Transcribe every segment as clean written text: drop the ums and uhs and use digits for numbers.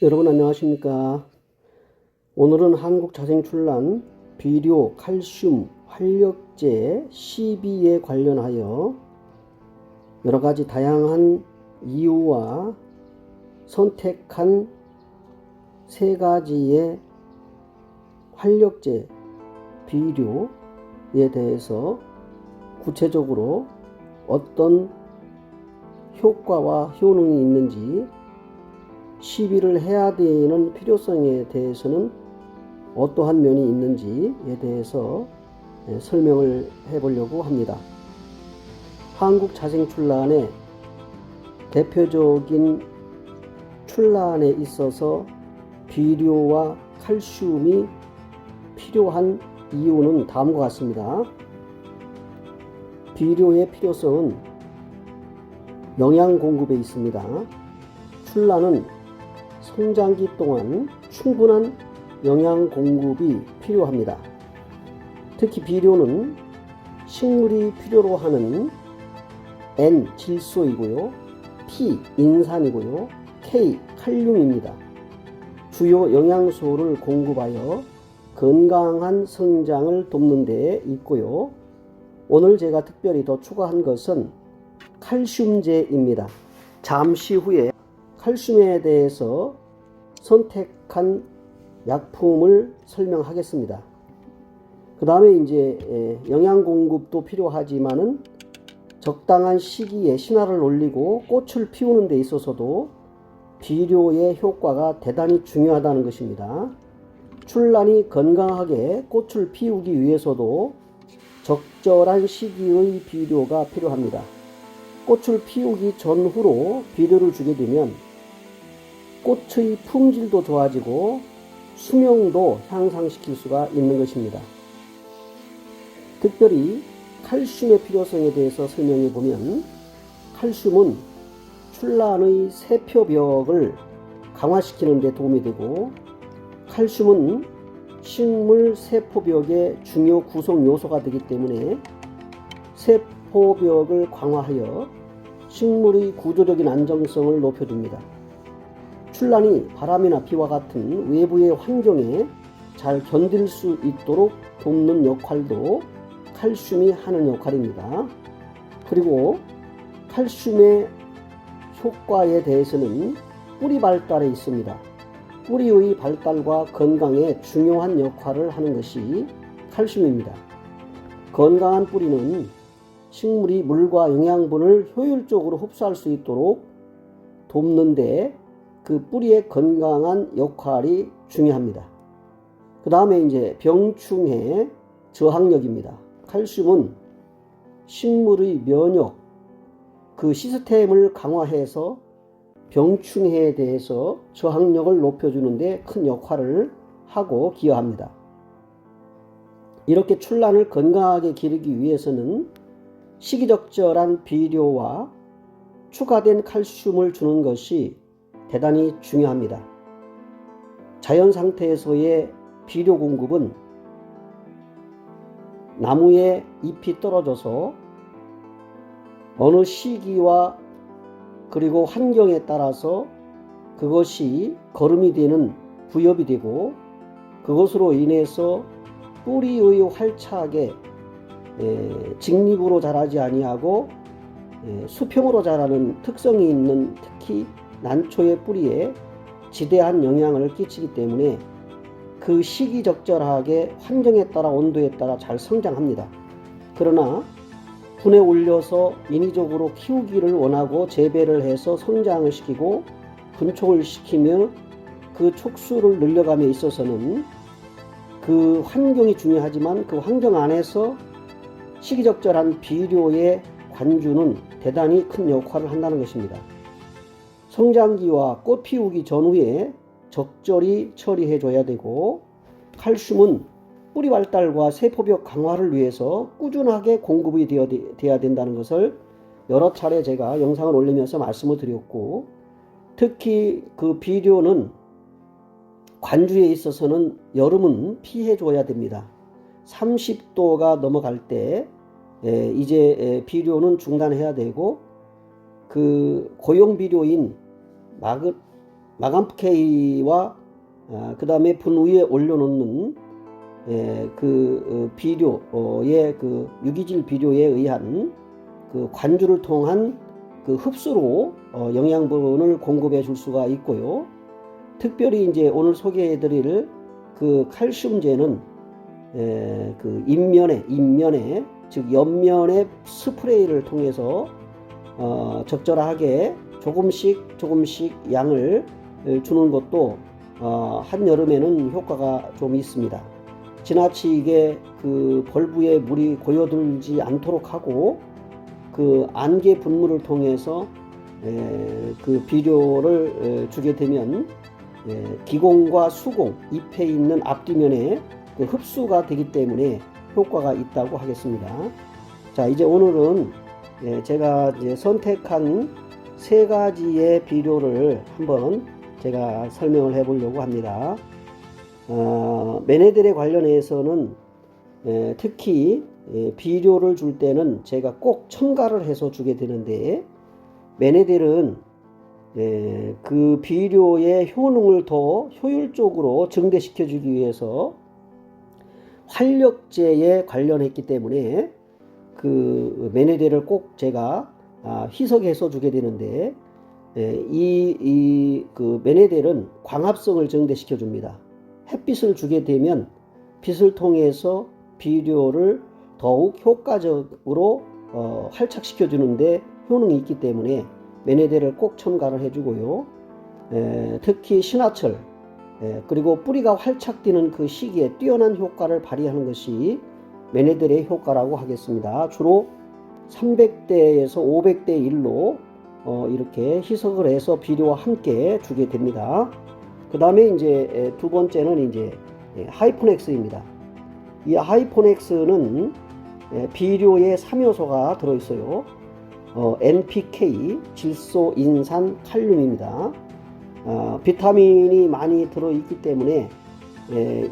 여러분 안녕하십니까. 오늘은 한국자생출란 비료, 칼슘, 활력제, CB에 관련하여 여러가지 다양한 이유와 선택한 세 가지의 활력제, 비료에 대해서 구체적으로 어떤 효과와 효능이 있는지, 시비를 해야 되는 필요성에 대해서는 어떠한 면이 있는지에 대해서 설명을 해보려고 합니다. 한국자생출란의 대표적인 출란에 있어서 비료와 칼슘이 필요한 이유는 다음과 같습니다. 비료의 필요성은 영양 공급에 있습니다. 출란은 성장기 동안 충분한 영양 공급이 필요합니다. 특히 비료는 식물이 필요로 하는 N, 질소이고요, P, 인산이고요, K, 칼륨입니다. 주요 영양소를 공급하여 건강한 성장을 돕는 데 있고요. 오늘 제가 특별히 더 추가한 것은 칼슘제입니다. 잠시 후에 칼슘에 대해서 선택한 약품을 설명하겠습니다. 그 다음에 이제 영양 공급도 필요하지만은 적당한 시기에 신화를 올리고 꽃을 피우는 데 있어서도 비료의 효과가 대단히 중요하다는 것입니다. 출란이 건강하게 꽃을 피우기 위해서도 적절한 시기의 비료가 필요합니다. 꽃을 피우기 전후로 비료를 주게 되면 꽃의 품질도 좋아지고 수명도 향상시킬 수가 있는 것입니다. 특별히 칼슘의 필요성에 대해서 설명해 보면, 칼슘은 출란의 세포벽을 강화시키는 데 도움이 되고, 칼슘은 식물 세포벽의 중요 구성 요소가 되기 때문에 세포벽을 강화하여 식물의 구조적인 안정성을 높여줍니다. 출란이 바람이나 비와 같은 외부의 환경에 잘 견딜 수 있도록 돕는 역할도 칼슘이 하는 역할입니다. 그리고 칼슘의 효과에 대해서는 뿌리 발달에 있습니다. 뿌리의 발달과 건강에 중요한 역할을 하는 것이 칼슘입니다. 건강한 뿌리는 식물이 물과 영양분을 효율적으로 흡수할 수 있도록 돕는데 그 뿌리의 건강한 역할이 중요합니다. 그 다음에 이제 병충해 저항력입니다. 칼슘은 식물의 면역, 그 시스템을 강화해서 병충해에 대해서 저항력을 높여주는 데 큰 역할을 하고 기여합니다. 이렇게 출란을 건강하게 기르기 위해서는 시기적절한 비료와 추가된 칼슘을 주는 것이 대단히 중요합니다. 자연 상태에서의 비료 공급은 나무의 잎이 떨어져서 어느 시기와 그리고 환경에 따라서 그것이 거름이 되는 부엽이 되고, 그것으로 인해서 뿌리의 활착에 직립으로 자라지 아니하고 수평으로 자라는 특성이 있는, 특히 난초의 뿌리에 지대한 영향을 끼치기 때문에 그 시기적절하게 환경에 따라 온도에 따라 잘 성장합니다. 그러나 분에 올려서 인위적으로 키우기를 원하고 재배를 해서 성장을 시키고 분촉을 시키며 그 촉수를 늘려감에 있어서는 그 환경이 중요하지만 그 환경 안에서 시기적절한 비료의 관주는 대단히 큰 역할을 한다는 것입니다. 성장기와 꽃 피우기 전후에 적절히 처리해 줘야 되고, 칼슘은 뿌리 발달과 세포벽 강화를 위해서 꾸준하게 공급이 되어야 된다는 것을 여러 차례 제가 영상을 올리면서 말씀을 드렸고, 특히 그 비료는 관주에 있어서는 여름은 피해 줘야 됩니다. 30도가 넘어갈 때 이제 비료는 중단해야 되고, 그 고용 비료인 마감PK와 그 다음에 분 위에 올려놓는 비료의 유기질 비료에 의한 관주를 통한 흡수로 영양분을 공급해 줄 수가 있고요. 특별히 이제 오늘 소개해 드릴 칼슘제는 잎면에 즉 옆면에 스프레이를 통해서 적절하게 조금씩 양을 주는 것도 한여름에는 효과가 좀 있습니다. 지나치게 벌브에 물이 고여들지 않도록 하고 안개 분무를 통해서 비료를 주게 되면 기공과 수공, 잎에 있는 앞뒤면에 흡수가 되기 때문에 효과가 있다고 하겠습니다. 자, 이제 오늘은 제가 이제 선택한 3가지의 비료를 한번 제가 설명을 해 보려고 합니다. 메네델에 관련해서는 특히 비료를 줄 때는 제가 꼭 첨가를 해서 주게 되는데, 메네델은 그 비료의 효능을 더 효율적으로 증대시켜 주기 위해서 활력제에 관련했기 때문에 메네델을 꼭 제가 희석해서 주게 되는데, 메네델은 광합성을 증대시켜 줍니다. 햇빛을 주게 되면 빛을 통해서 비료를 더욱 효과적으로 활착시켜 주는데 효능이 있기 때문에 메네델을 꼭 첨가를 해주고요. 특히 신화철 그리고 뿌리가 활착되는 그 시기에 뛰어난 효과를 발휘하는 것이 메네델의 효과라고 하겠습니다. 주로 300대에서 500대 1로 이렇게 희석을 해서 비료와 함께 주게 됩니다. 그 다음에 이제 두 번째는 이제 하이포넥스입니다. 이 하이포넥스는 비료에 3요소가 들어있어요. NPK, 질소, 인산, 칼륨입니다. 비타민이 많이 들어있기 때문에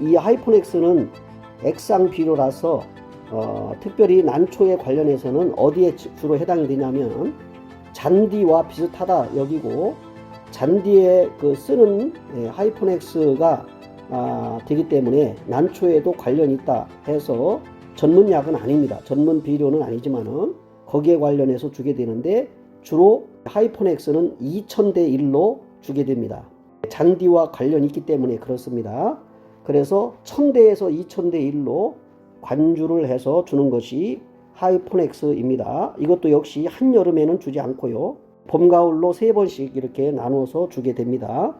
이 하이포넥스는 액상 비료라서 특별히 난초에 관련해서는 어디에 주로 해당이 되냐면 잔디와 비슷하다 여기고, 잔디에 쓰는 하이포넥스가 되기 때문에 난초에도 관련이 있다 해서 전문약은 아닙니다. 전문 비료는 아니지만은 거기에 관련해서 주게 되는데, 주로 하이포넥스는 2000대 1로 주게 됩니다. 잔디와 관련이 있기 때문에 그렇습니다. 그래서 1000대에서 2000대 1로 관주를 해서 주는 것이 하이포넥스입니다. 이것도 역시 한여름에는 주지 않고요. 봄, 가을로 3번씩 이렇게 나눠서 주게 됩니다.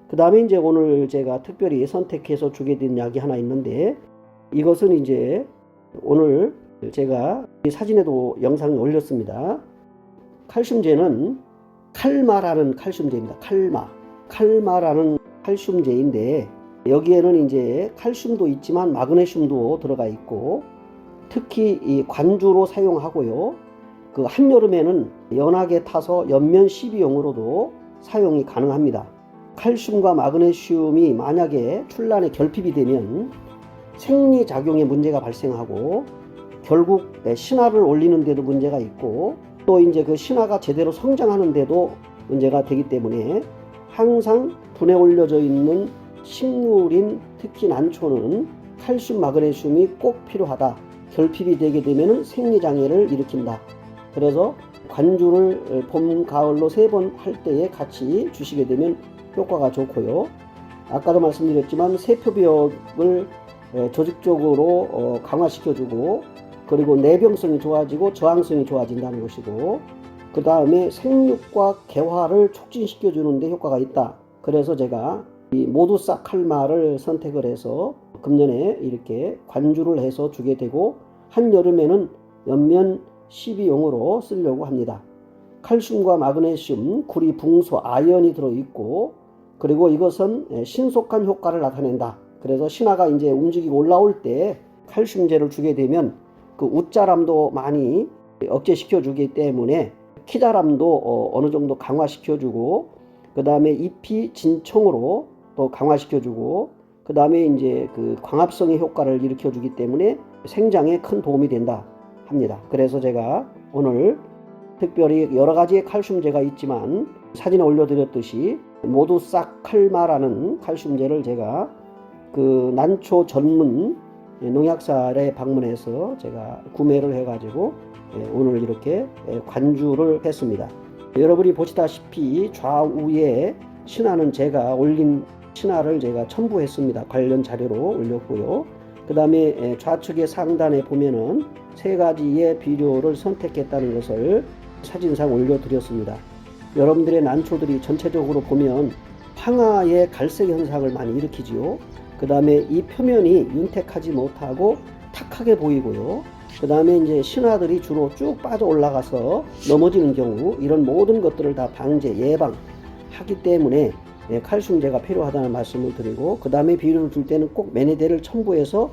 그 다음에 이제 오늘 제가 특별히 선택해서 주게 된 약이 하나 있는데, 이것은 이제 오늘 제가 사진에도 영상을 올렸습니다. 칼슘제는 칼마라는 칼슘제입니다. 칼마라는 칼슘제인데, 여기에는 이제 칼슘도 있지만 마그네슘도 들어가 있고, 특히 이 관주로 사용하고요. 한여름에는 연하게 타서 옆면 시비용으로도 사용이 가능합니다. 칼슘과 마그네슘이 만약에 출란에 결핍이 되면 생리작용에 문제가 발생하고, 결국 신화를 올리는 데도 문제가 있고, 또 이제 신화가 제대로 성장하는 데도 문제가 되기 때문에 항상 분에 올려져 있는 식물인 특히 난초는 칼슘, 마그네슘이 꼭 필요하다. 결핍이 되게 되면 생리장애를 일으킨다. 그래서 관주를 봄, 가을로 3번 할 때에 같이 주시게 되면 효과가 좋고요. 아까도 말씀드렸지만 세포벽을 조직적으로 강화시켜주고, 그리고 내병성이 좋아지고 저항성이 좋아진다는 것이고, 그 다음에 생육과 개화를 촉진시켜주는 데 효과가 있다. 그래서 제가 이 모두싹 칼마를 선택을 해서 금년에 이렇게 관주를 해서 주게 되고, 한여름에는 옆면 시비용으로 쓰려고 합니다. 칼슘과 마그네슘, 구리, 붕소, 아연이 들어있고, 그리고 이것은 신속한 효과를 나타낸다. 그래서 신화가 이제 움직이고 올라올 때 칼슘제를 주게 되면 웃자람도 많이 억제시켜 주기 때문에 키자람도 어느 정도 강화시켜 주고, 그 다음에 잎이 진청으로 또 강화시켜 주고, 그 다음에 이제 광합성의 효과를 일으켜 주기 때문에 생장에 큰 도움이 된다 합니다. 그래서 제가 오늘 특별히 여러 가지의 칼슘제가 있지만 사진에 올려드렸듯이 모두싹칼마라는 칼슘제를 제가 그 난초 전문 농약사에 방문해서 제가 구매를 해가지고 오늘 이렇게 관주를 했습니다. 여러분이 보시다시피 좌우에 신화는 제가 올린 신화를 제가 첨부했습니다. 관련 자료로 올렸고요. 그 다음에 좌측의 상단에 보면은 세 가지의 비료를 선택했다는 것을 사진상 올려드렸습니다. 여러분들의 난초들이 전체적으로 보면 황화의 갈색 현상을 많이 일으키지요. 그 다음에 이 표면이 윤택하지 못하고 탁하게 보이고요. 그 다음에 이제 신화들이 주로 쭉 빠져 올라가서 넘어지는 경우, 이런 모든 것들을 다 방제, 예방하기 때문에 칼슘제가 필요하다는 말씀을 드리고, 그 다음에 비료를 줄 때는 꼭 메네데를 첨부해서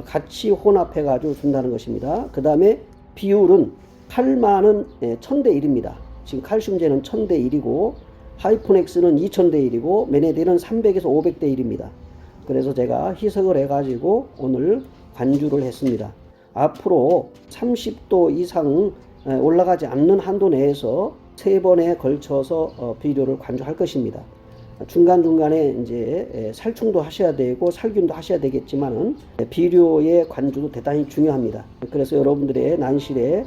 같이 혼합해 가지고 준다는 것입니다. 그 다음에 비율은 칼마는 1000대 1입니다. 지금 칼슘제는 1000대 1이고 하이포넥스는 2000대 1이고 메네데는 300에서 500대 1입니다. 그래서 제가 희석을 해가지고 오늘 관주를 했습니다. 앞으로 30도 이상 올라가지 않는 한도 내에서 3번에 걸쳐서 비료를 관주할 것입니다. 중간중간에 이제 살충도 하셔야 되고 살균도 하셔야 되겠지만은 비료의 관주도 대단히 중요합니다. 그래서 여러분들의 난실에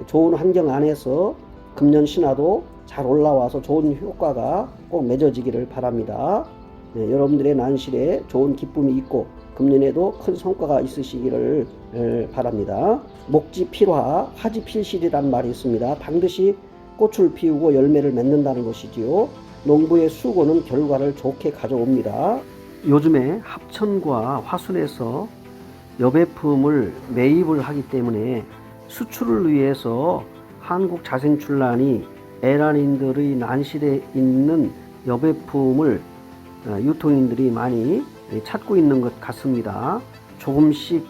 좋은 환경 안에서 금년 신화도 잘 올라와서 좋은 효과가 꼭 맺어지기를 바랍니다. 여러분들의 난실에 좋은 기쁨이 있고 금년에도 큰 성과가 있으시기를 바랍니다. 목지 필화, 화지 필실이란 말이 있습니다. 반드시 꽃을 피우고 열매를 맺는다는 것이지요. 농부의 수고는 결과를 좋게 가져옵니다. 요즘에 합천과 화순에서 여배품을 매입을 하기 때문에 수출을 위해서 한국자생출란이 에란인들의 난실에 있는 여배품을 유통인들이 많이 찾고 있는 것 같습니다. 조금씩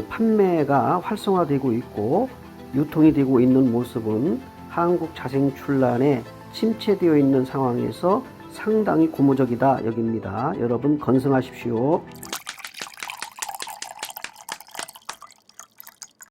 판매가 활성화되고 있고 유통이 되고 있는 모습은 한국자생출란에 침체되어 있는 상황에서 상당히 고무적이다 여깁니다. 여러분 건승하십시오.